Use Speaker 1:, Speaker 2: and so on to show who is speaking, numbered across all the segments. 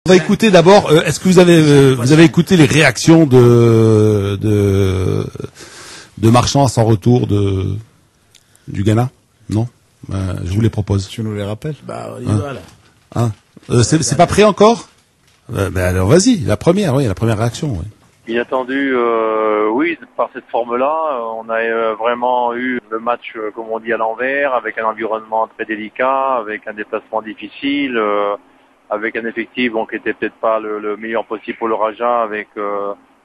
Speaker 1: On va écouter d'abord. Est-ce que vous avez écouté les réactions de Marchand à son retour du Ghana? Non. Je vous les propose.
Speaker 2: Tu nous les rappelles?
Speaker 3: Bah, on y va, là.
Speaker 1: C'est pas prêt encore? Alors vas-y, la première réaction. Oui.
Speaker 4: Inattendu, oui, par cette forme-là, on a vraiment eu le match, comme on dit, à l'envers, avec un environnement très délicat, avec un déplacement difficile, avec un effectif qui était peut-être pas le meilleur possible pour le Raja, avec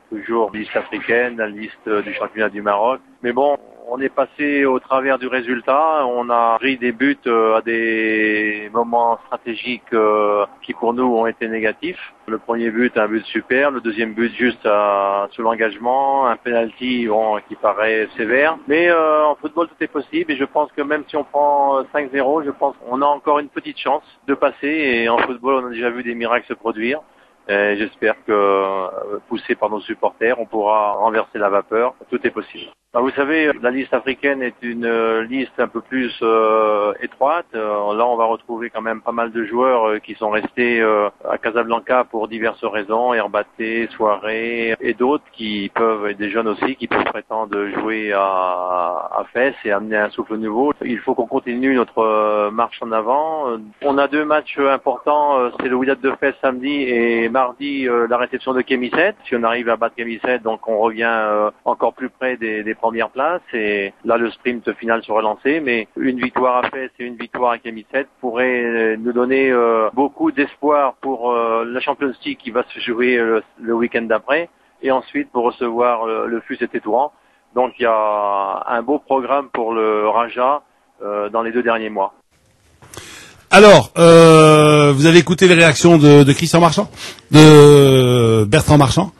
Speaker 4: toujours la liste africaine, la liste du championnat du Maroc. Mais bon, on est passé au travers du résultat, on a pris des buts à des moments stratégiques qui pour nous ont été négatifs. Le premier but, un but super, le deuxième but juste sur l'engagement, un penalty qui paraît sévère. Mais en football tout est possible et je pense que même si on prend 5-0, je pense qu'on a encore une petite chance de passer et en football on a déjà vu des miracles se produire. Et j'espère que, poussé par nos supporters, on pourra renverser la vapeur. Tout est possible. Vous savez, la liste africaine est une liste un peu plus étroite. Là, on va retrouver quand même pas mal de joueurs qui sont restés à Casablanca pour diverses raisons, Herbaté, Soirée, et d'autres qui peuvent, et des jeunes aussi, qui peuvent prétendre jouer à Fès et amener un souffle nouveau. Il faut qu'on continue notre marche en avant. On a deux matchs importants, c'est le Wydad de Fès samedi et mardi la réception de Kémisset. Si on arrive à battre Kémisset, donc on revient encore plus près des premières places et là le sprint final sera lancé, mais une victoire à Fès et une victoire à Kémisset pourrait nous donner beaucoup d'espoir pour la Champions League qui va se jouer le week-end d'après et ensuite pour recevoir le FUS et Tétouan. Donc il y a un beau programme pour le Raja dans les 2 derniers mois.
Speaker 1: Alors, vous avez écouté les réactions de Christian Marchand, de Bertrand Marchand.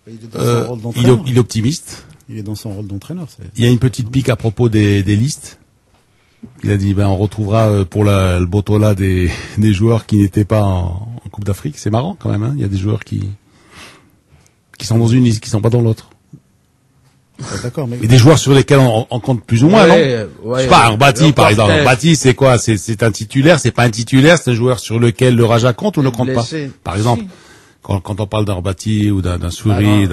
Speaker 1: Il est optimiste.
Speaker 2: Il est dans son rôle d'entraîneur.
Speaker 1: Il y a une petite pique à propos des listes. Il a dit, on retrouvera pour le Botola des joueurs qui n'étaient pas en Coupe d'Afrique. C'est marrant quand même, hein. Il y a des joueurs qui sont dans une liste, qui sont pas dans l'autre.
Speaker 2: D'accord, mais...
Speaker 1: Et des joueurs sur lesquels on compte plus ou moins, non? Je sais pas, Arbati, par exemple. Arbati, c'est quoi? C'est un titulaire, c'est pas un titulaire, c'est un joueur sur lequel le Raja compte ou ne compte pas? Par exemple, quand on parle d'Arbati ou d'un Souri,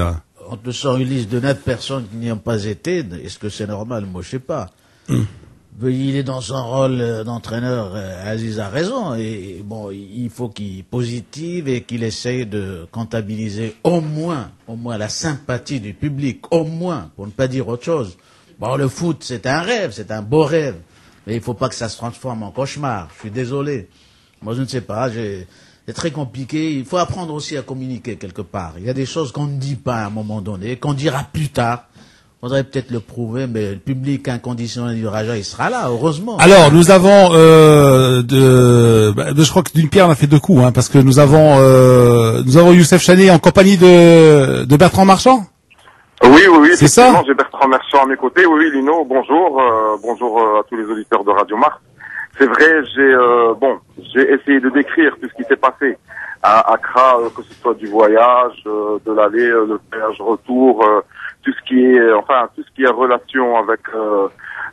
Speaker 3: on te sort une liste de 9 personnes qui n'y ont pas été. Est-ce que c'est normal? Moi, je sais pas. Il est dans son rôle d'entraîneur. Aziz a raison. Et bon, il faut qu'il positive et qu'il essaye de comptabiliser au moins la sympathie du public, au moins, pour ne pas dire autre chose. Bon, le foot, c'est un rêve, c'est un beau rêve. Mais il faut pas que ça se transforme en cauchemar. Je suis désolé. Moi, je ne sais pas. C'est très compliqué. Il faut apprendre aussi à communiquer quelque part. Il y a des choses qu'on ne dit pas à un moment donné, qu'on dira plus tard. On faudrait peut-être le prouver, mais le public inconditionnel du Raja, il sera là, heureusement.
Speaker 1: Alors, nous avons, je crois que d'une pierre on a fait 2 coups, hein, parce que nous avons Youssef Chanet en compagnie de Bertrand Marchand.
Speaker 5: Oui,
Speaker 1: c'est ça.
Speaker 5: J'ai Bertrand Marchand à mes côtés. Oui, Lino, bonjour, bonjour à tous les auditeurs de Radio Mars. C'est vrai, j'ai essayé de décrire tout ce qui s'est passé à Accra, que ce soit du voyage, de l'aller, le voyage retour, tout ce qui est relation avec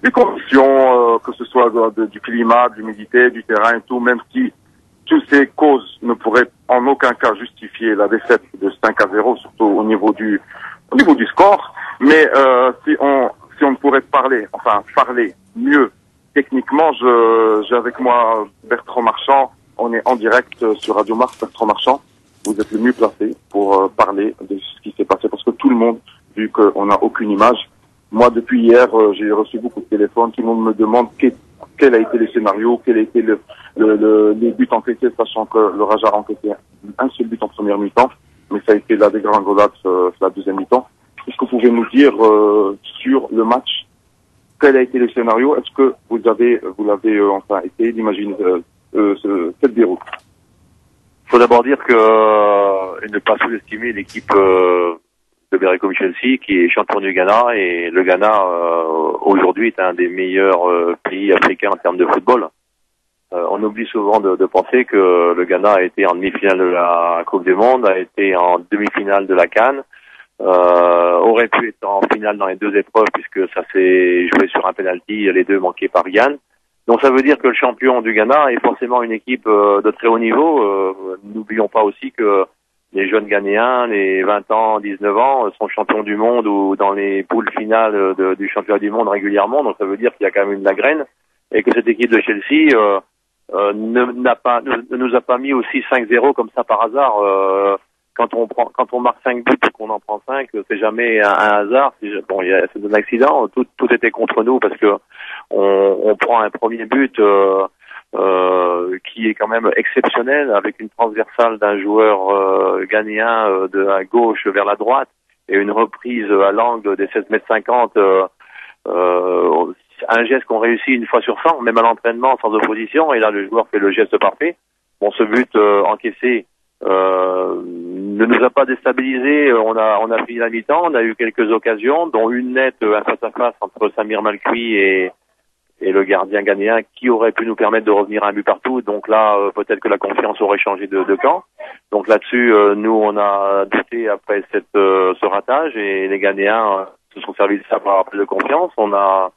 Speaker 5: les conditions, que ce soit du climat, de l'humidité, du terrain et tout, même si toutes ces causes ne pourraient en aucun cas justifier la défaite de 5-0, surtout au niveau du score. Mais si on pourrait parler mieux techniquement, j'ai avec moi Bertrand Marchand. On est en direct sur Radio Mars. Bertrand Marchand, vous êtes le mieux placé pour parler de ce qui s'est passé, parce que tout le monde, vu qu'on n'a aucune image. Moi, depuis hier, j'ai reçu beaucoup de téléphones. Tout le monde me demande quel a été le scénario, quel a été les buts encaissés, sachant que le Raja a encaissé un seul but en première mi-temps, mais ça a été la dégringolade la deuxième mi-temps. Est-ce que vous pouvez nous dire sur le match, quel a été le scénario? Est-ce que vous l'avez essayé d'imaginer cette déroute?
Speaker 4: Il faut d'abord dire et ne pas sous-estimer l'équipe de Bereco Chelsea qui est champion du Ghana, et le Ghana aujourd'hui est un des meilleurs pays africains en termes de football. On oublie souvent de penser que le Ghana a été en demi-finale de la Coupe du Monde, a été en demi-finale de la CAN, aurait pu être en finale dans les 2 épreuves puisque ça s'est joué sur un penalty, les 2 manqués par Yann. Donc ça veut dire que le champion du Ghana est forcément une équipe de très haut niveau. N'oublions pas aussi que les jeunes Ghanéens, les 20 ans, 19 ans, sont champions du monde ou dans les poules finales du championnat du monde régulièrement. Donc ça veut dire qu'il y a quand même une de la graine et que cette équipe de Chelsea ne nous a pas mis aussi 5-0 comme ça par hasard. Quand on marque 5 buts et qu'on en prend 5, c'est jamais un hasard. C'est un accident. Tout était contre nous parce que on prend un premier but qui est quand même exceptionnel avec une transversale d'un joueur ghanéen de la gauche vers la droite et une reprise à l'angle des 7,50 m. Un geste qu'on réussit une fois sur 100, même à l'entraînement sans opposition. Et là, le joueur fait le geste parfait. Bon, ce but encaissé ne nous a pas déstabilisé. On a fini la mi-temps. On a eu quelques occasions, dont une nette, un face-à-face entre Samir Malkoui et le gardien ghanéen qui aurait pu nous permettre de revenir à un but partout. Donc là, peut-être que la confiance aurait changé de camp. Donc là-dessus, nous, on a douté après ce ratage et les Ghanéens se sont servis de ça par appel de confiance. On a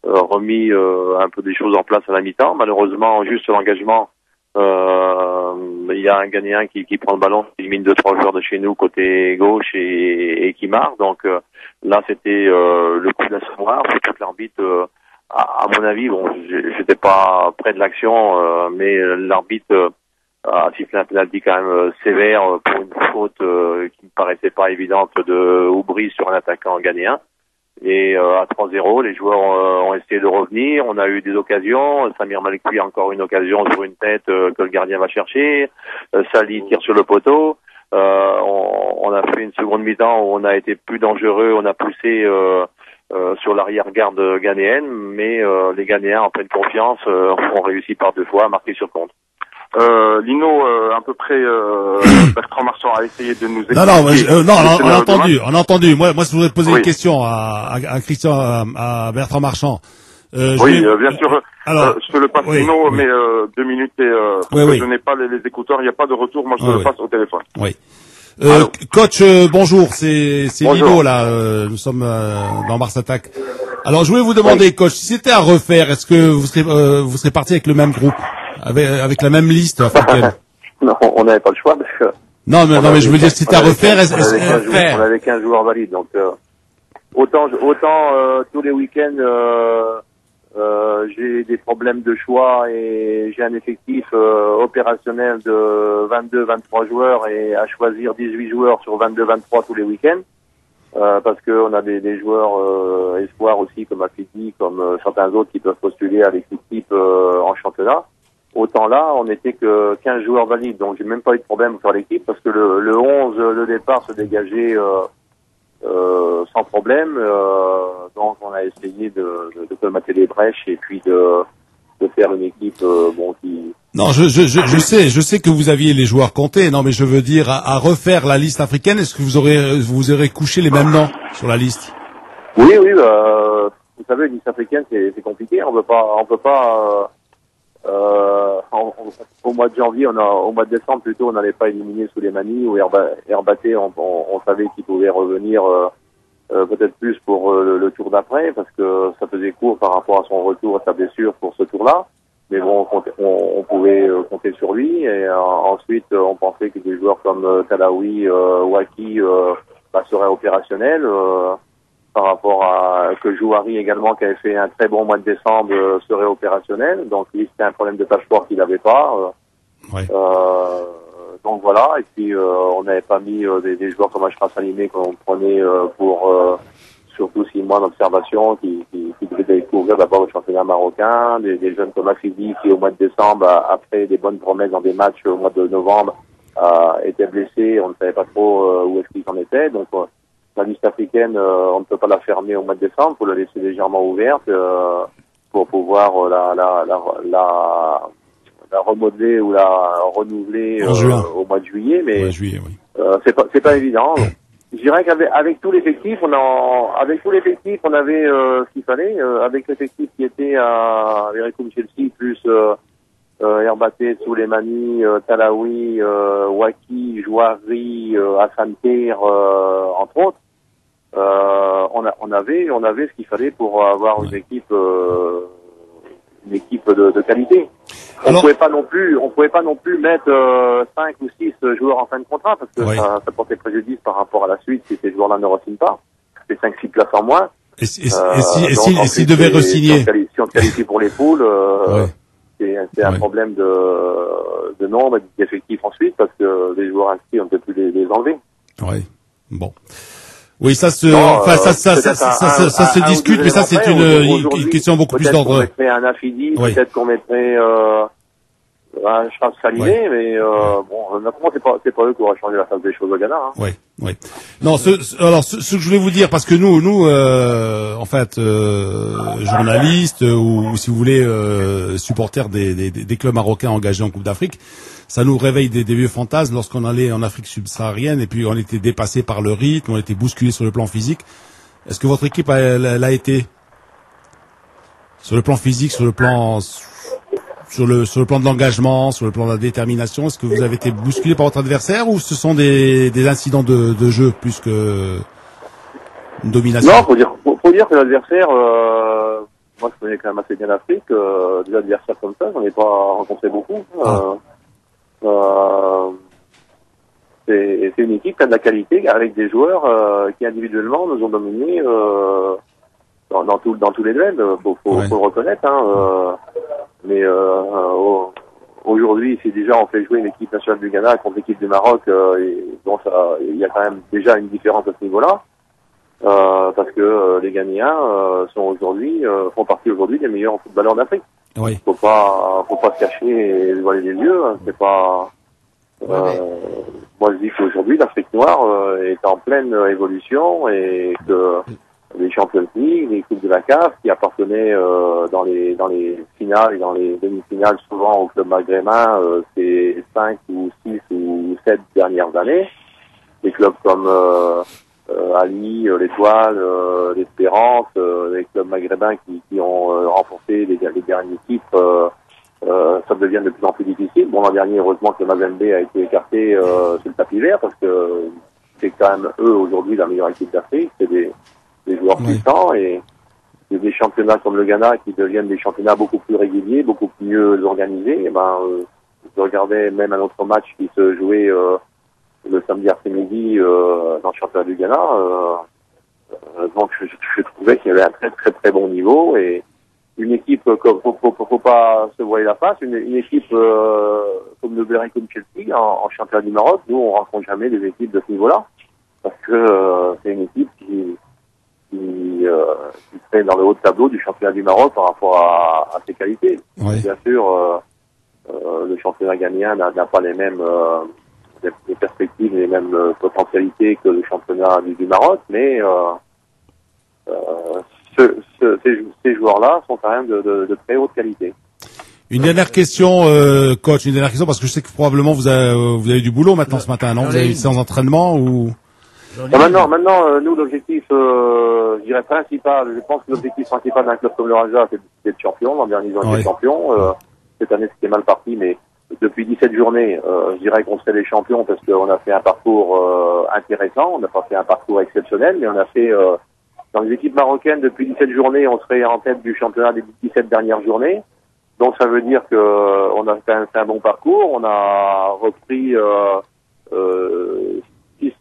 Speaker 4: remis un peu des choses en place à la mi-temps. Malheureusement, juste l'engagement, il y a un Ghanéen qui prend le ballon, qui élimine 2-3 joueurs de chez nous côté gauche et qui marque. Donc là, c'était le coup d'assommoir. C'est que l'arbitre, à mon avis, bon, j'étais pas près de l'action, mais l'arbitre a sifflé un penalty quand même sévère pour une faute qui ne paraissait pas évidente de Oubry sur un attaquant ghanéen. Et à 3-0, les joueurs ont essayé de revenir. On a eu des occasions. Samir Malkoui a encore une occasion sur une tête que le gardien va chercher. Sali tire sur le poteau. On a fait une seconde mi-temps où on a été plus dangereux. On a poussé sur l'arrière-garde ghanéenne, mais les Ghanéens, en pleine confiance, ont réussi par 2 fois à marquer sur compte.
Speaker 5: Lino, à peu près, Bertrand Marchand a essayé de nous expliquer.
Speaker 1: On a entendu. Moi, je voudrais poser une question à Christian, à Bertrand Marchand.
Speaker 5: Bien sûr. Alors, je te le passe, Lino, mais 2 minutes et je n'ai pas les écouteurs, il n'y a pas de retour. Moi, je te le passe au téléphone.
Speaker 1: Oui. Coach, bonjour, c'est Lino là. Nous sommes dans Mars Attack. Alors, je voulais vous demander, coach, si c'était à refaire, est-ce que vous serez parti avec le même groupe, avec la même liste africaine?
Speaker 4: Non, on n'avait pas le choix parce que.
Speaker 1: Non, mais je veux dire, si c'était à refaire,
Speaker 4: on avait 15 joueurs valides, donc autant tous les week-ends. J'ai des problèmes de choix et j'ai un effectif opérationnel de 22-23 joueurs et à choisir 18 joueurs sur 22-23 tous les week-ends parce que on a des joueurs espoirs aussi comme Afidi, comme certains autres qui peuvent postuler à l'équipe type en championnat. Autant là, on n'était que 15 joueurs valides, donc j'ai même pas eu de problème pour faire l'équipe parce que le 11, le départ se dégageait sans problème, donc on a essayé de colmater les brèches et puis de faire une équipe qui.
Speaker 1: Non, je sais que vous aviez les joueurs comptés. Non, mais je veux dire à refaire la liste africaine. Est-ce que vous aurez couché les mêmes noms sur la liste?
Speaker 4: Oui, vous savez, une liste africaine c'est compliqué. On peut pas. Au mois de janvier, au mois de décembre plutôt, on n'allait pas éliminer Souleymani ou Herbaté. On savait qu'il pouvait revenir peut-être plus pour le tour d'après parce que ça faisait court par rapport à son retour, à sa blessure pour ce tour-là. Mais bon, on pouvait compter sur lui. Et ensuite, on pensait que des joueurs comme Talaoui, Waki seraient opérationnels. Par rapport à que Jouari également, qui avait fait un très bon mois de décembre, serait opérationnel. Donc lui, c'était un problème de passeport qu'il n'avait pas. Donc voilà. Et puis on n'avait pas mis des joueurs comme Achraf Salimé qu'on prenait pour surtout 6 mois d'observation qui devaient découvrir d'abord le championnat marocain, des jeunes comme Afidi qui au mois de décembre, après des bonnes promesses dans des matchs au mois de novembre, étaient blessés. On ne savait pas trop où est-ce qu'ils en étaient. Donc la liste africaine, on ne peut pas la fermer au mois de décembre, faut la laisser légèrement ouverte pour pouvoir la remodeler ou la renouveler au mois de juillet. Mais c'est pas évident. Je dirais qu'avec tout l'effectif, on avait ce qu'il fallait. Avec l'effectif qui était à Vericoum Chelsea plus Herbaté, Souleymani, Talaoui, Waki, Jouari, Hassan Ter, entre autres. On avait ce qu'il fallait pour avoir une équipe
Speaker 5: une équipe de qualité. On pouvait pas non plus mettre 5 ou 6 joueurs en fin de contrat parce que ça portait préjudice par rapport à la suite si ces joueurs-là ne re-signent pas. C'est 5-6 places en moins.
Speaker 1: Et s'il devait re-signer,
Speaker 5: si on se qualifie pour les poules, c'est un problème de nombre et d'effectifs ensuite parce que les joueurs inscrits on ne peut plus les enlever.
Speaker 1: Ouais. Bon. Oui, ça se discute, mais ça c'est une question beaucoup plus d'ordre.
Speaker 5: Peut-être qu'on mettrait un Afidi, peut-être qu'on mettrait un Schraf Saliné, mais bon, naturellement c'est pas eux qui auraient changé la face des choses au Ghana. Hein.
Speaker 1: Oui. Non, ce que je voulais vous dire, parce que nous, en fait, journalistes ou si vous voulez, supporters des clubs marocains engagés en Coupe d'Afrique, ça nous réveille des vieux fantasmes lorsqu'on allait en Afrique subsaharienne et puis on était dépassé par le rythme, on était bousculé sur le plan physique. Est-ce que votre équipe l'a été sur le plan physique, sur le plan de l'engagement, sur le plan de la détermination? Est-ce que vous avez été bousculé par votre adversaire ou ce sont des incidents de jeu plus que une domination?
Speaker 5: Non, faut dire que l'adversaire, moi je connais quand même assez bien l'Afrique, des adversaires comme ça, j'en ai pas rencontré beaucoup. C'est une équipe qui a de la qualité avec des joueurs qui individuellement nous ont dominés dans tous les duels. Faut le reconnaître. Hein, mais aujourd'hui, si déjà on fait jouer une équipe nationale du Ghana contre l'équipe du Maroc, donc il y a quand même déjà une différence à ce niveau-là, parce que les Ghanéens font partie aujourd'hui des meilleurs footballeurs d'Afrique.
Speaker 1: Oui.
Speaker 5: Faut pas se cacher et se voiler les yeux. C'est pas. Moi, je dis qu'aujourd'hui, l'Afrique noire est en pleine évolution et que les Champions League, les coupes de la CAF, qui appartenaient dans les finales et dans les demi-finales souvent au club maghrébin, ces 5 ou 6 ou 7 dernières années. Des clubs comme Ali, l'Étoile, l'Espérance, les clubs maghrébins qui ont renforcé les derniers titres, ça devient de plus en plus difficile. Bon, l'an dernier, heureusement que le Mazembe a été écarté sur le tapis vert parce que c'est quand même eux aujourd'hui la meilleure équipe d'Afrique. C'est des joueurs puissants et des championnats comme le Ghana qui deviennent des championnats beaucoup plus réguliers, beaucoup mieux organisés. Je regardais même un autre match qui se jouait le samedi après-midi dans le championnat du Ghana. Donc je trouvais qu'il y avait un très très très bon niveau et une équipe faut pas se voiler la face. Une équipe comme le Berry, comme Chelsea en championnat du Maroc, nous on rencontre jamais des équipes de ce niveau-là parce que c'est une équipe qui serait dans le haut de tableau du championnat du Maroc par rapport à ses qualités. Bien sûr, le championnat ghanéen n'a pas les mêmes les perspectives, les mêmes potentialités que le championnat du Maroc, mais ces joueurs-là sont quand même de très haute qualité.
Speaker 1: Une dernière question, coach, parce que je sais que probablement vous avez du boulot maintenant ce matin, non? Vous avez une séance d'entraînement ou?
Speaker 5: Maintenant, nous, l'objectif, je dirais principal, je pense que l'objectif principal d'un club comme le Raja, c'est d'être champion. L'an dernier, ils ont été champions. Cette année, c'était mal parti, mais depuis 17 journées, je dirais qu'on serait les champions parce qu'on a fait un parcours intéressant. On n'a pas fait un parcours exceptionnel, mais on a fait, dans les équipes marocaines, depuis 17 journées, on serait en tête du championnat des 17 dernières journées. Donc, ça veut dire que on a fait un bon parcours. On a repris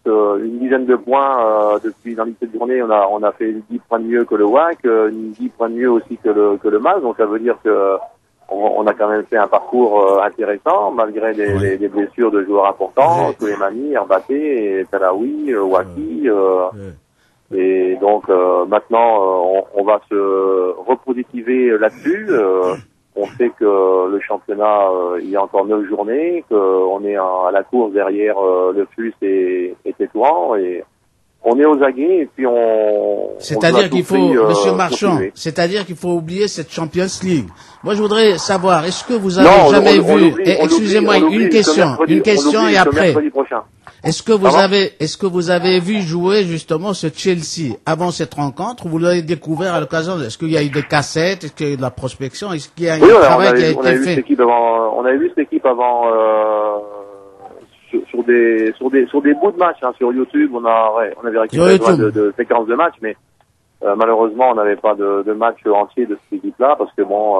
Speaker 5: une dizaine de points depuis dans les 17 journées. On a fait 10 points de mieux que le WAC, 10 points de mieux aussi que le MAS. Donc, ça veut dire que on a quand même fait un parcours intéressant malgré des blessures de joueurs importants, Souleymani, Herbaté, et Talaoui, Waki. Et donc maintenant on va se repositiver là-dessus. On sait que le championnat il y a encore 9 journées, qu'on est à la course derrière le FUS et Tétouan et on est aux aguets et puis
Speaker 3: c'est-à-dire qu'il faut, Monsieur Marchand, c'est-à-dire qu'il faut oublier cette Champions League. Moi, je voudrais savoir, est-ce que vous avez jamais vu, excusez-moi, une question et après. Est-ce que vous avez vu jouer justement ce Chelsea avant cette rencontre ou vous l'avez découvert à l'occasion? Est-ce qu'il y a eu des cassettes? Est-ce qu'il y a eu de la prospection? Est-ce qu'il y a eu un travail qui a été fait?
Speaker 5: On avait vu cette équipe avant, sur des bouts de matchs, sur YouTube, on avait récupéré de séquences de matchs, mais
Speaker 4: Malheureusement, on n'avait pas de match entier de cette équipe-là parce que bon,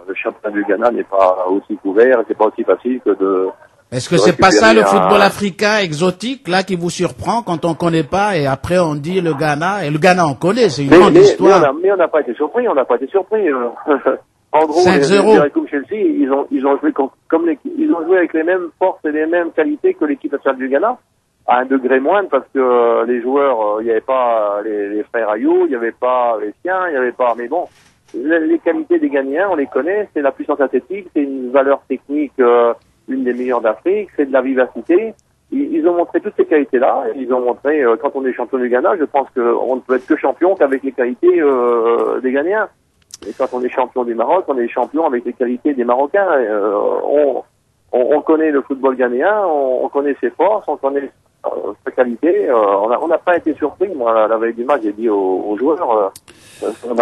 Speaker 4: le championnat du Ghana n'est pas aussi couvert et c'est pas aussi facile que de.
Speaker 3: Est-ce que c'est pas ça le football africain exotique là qui vous surprend quand on connaît pas et après on dit le Ghana et le Ghana on connaît, c'est une grande histoire.
Speaker 4: Mais on n'a pas été surpris, En gros, les comme Chelsea, ils ont joué ils ont joué avec les mêmes forces et les mêmes qualités que l'équipe nationale du Ghana, à un degré moindre parce que les joueurs, il n'y avait pas les frères Ayou, il n'y avait pas les siens, il n'y avait pas. Mais bon, les qualités des Ghanéens, on les connaît, c'est la puissance athlétique, c'est une valeur technique, une des meilleures d'Afrique, c'est de la vivacité. Ils ont montré toutes ces qualités-là. Ils ont montré, quand on est champion du Ghana, je pense qu'on ne peut être que champion qu'avec les qualités des Ghanéens. Et quand on est champion du Maroc, on est champion avec les qualités des Marocains. On connaît le football ghanéen, on connaît ses forces, on connaît sa qualité. On n'a pas été surpris. Moi, la veille du match, j'ai dit aux joueurs,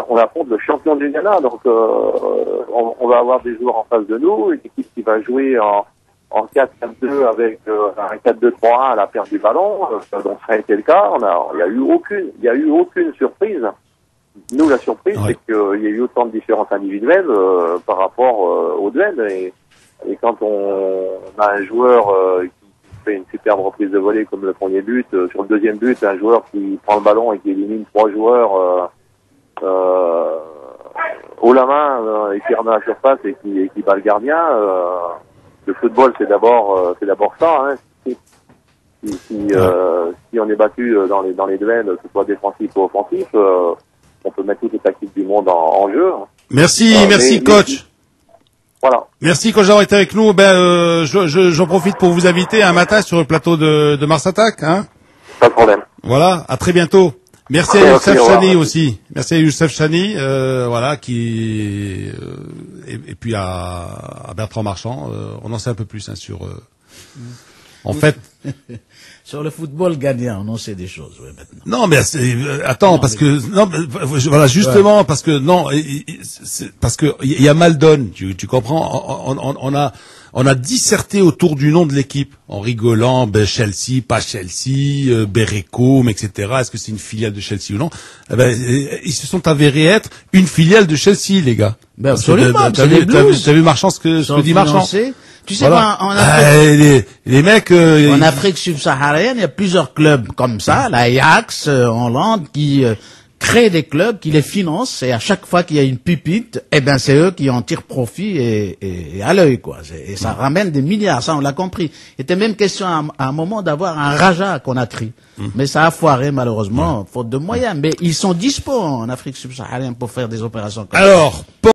Speaker 4: on affronte le champion du Ghana, donc on va avoir des joueurs en face de nous, une équipe qui va jouer en 4-4-2 avec un 4-2-3-1 à la perte du ballon. Donc ça a été le cas. Il y a eu aucune surprise. Nous, la surprise, c'est qu'il y a eu autant de différences individuelles par rapport au duel. Et quand on a un joueur qui fait une superbe reprise de volée comme le premier but, sur le deuxième but, un joueur qui prend le ballon et qui élimine 3 joueurs haut la main et qui remet à la surface et qui bat le gardien. Le football, c'est d'abord ça. Hein. Si on est battu dans les duels, que ce soit défensif ou offensif, on peut mettre toutes les tactiques du monde en jeu.
Speaker 1: Merci coach.
Speaker 4: Voilà.
Speaker 1: Merci coach d'avoir été avec nous. J'en profite pour vous inviter un matin sur le plateau de Mars Attack, hein.
Speaker 4: Pas de problème.
Speaker 1: Voilà, à très bientôt. Merci à Youssef Chani aussi. Merci à Youssef Chani, voilà, et puis à Bertrand Marchand. On en sait un peu plus hein, sur. En fait.
Speaker 3: Sur le football ghanéen, on en sait des choses, ouais, maintenant.
Speaker 1: Non, mais attends, parce que voilà, justement, ouais. Parce que il y a mal donne, tu comprends. On a disserté autour du nom de l'équipe en rigolant, Chelsea, pas Chelsea, Bereko, etc. Est-ce que c'est une filiale de Chelsea ou non? Ils se sont avérés être une filiale de Chelsea, les gars.
Speaker 3: Ben absolument.
Speaker 1: T'as vu Marchand ce que dit Marchand?
Speaker 3: Tu sais,
Speaker 1: voilà.
Speaker 3: en Afrique,
Speaker 1: les mecs,
Speaker 3: en Afrique subsaharienne, il y a plusieurs clubs comme ça, l'Ajax, en Hollande, qui créent des clubs, qui les financent, et à chaque fois qu'il y a une pipite, c'est eux qui en tirent profit et à l'œil, quoi. Et ça ramène des milliards, ça on l'a compris. Il était même question à un moment d'avoir un Raja qu'on a créé. Mais ça a foiré, malheureusement, faute de moyens. Mais ils sont dispo en Afrique subsaharienne pour faire des opérations comme ça.
Speaker 1: Alors,